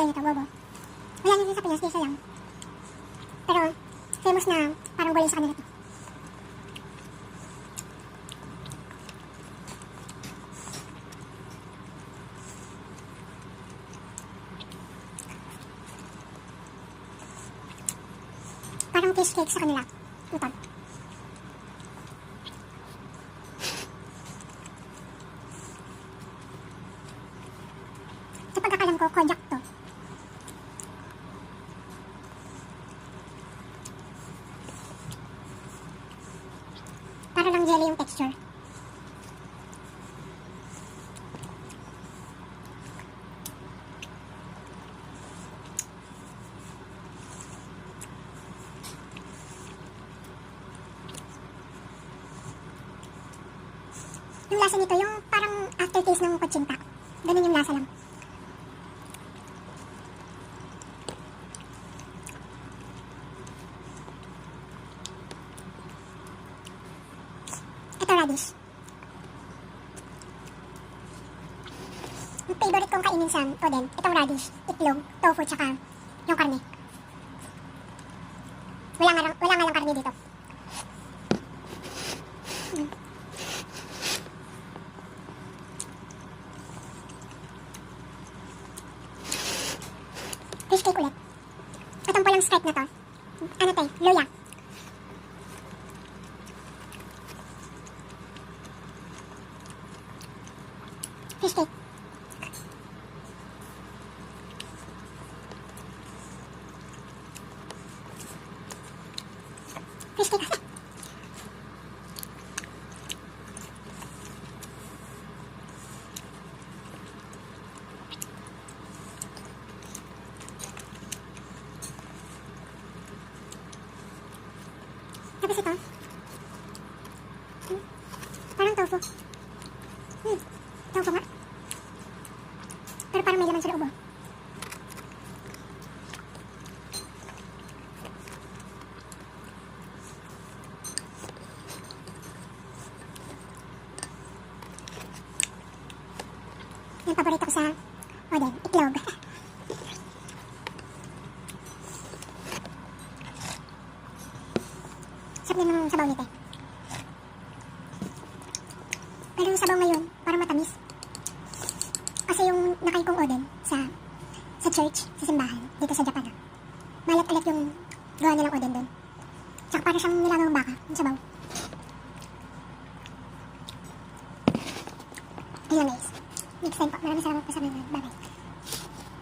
gulay nito, bobo. Wala nyo sa Pinas, dito lang. Pero, famous na parang gulay sa kanila to. Parang fish cake sa kanila. Ito. Sa pagkakalam ko, kojak to. Para lang jelly yung texture. Yung lasa nito, yung parang aftertaste ng kutsinta. Ganun yung lasa lang. Ito radish. Yung favorite kong kainin sa oden, itong radish, itlog, tofu, tsaka yung karne. Wala nga lang karne dito. Fish cake ulit. Itong pulang stripe na to. Ano to eh? Luya. Fish cake. Fish cake kasi. Tapos ito. Parang tofu. Tofu nga. Pero parang may laman sa loob. Yung paborito ko sa oden, itlog. Sarap din ng sabaw nito eh. Pero yung sabaw ngayon, parang matamis. Kasi yung nakain kong oden sa church, sa simbahan, dito sa Japan. Malat ulit yung gawa nilang oden doon. Tsaka parang siyang nilangang baka, yung sabaw. Yun lang guys. Next time po, maraming salamat po sa mga. Bye bye.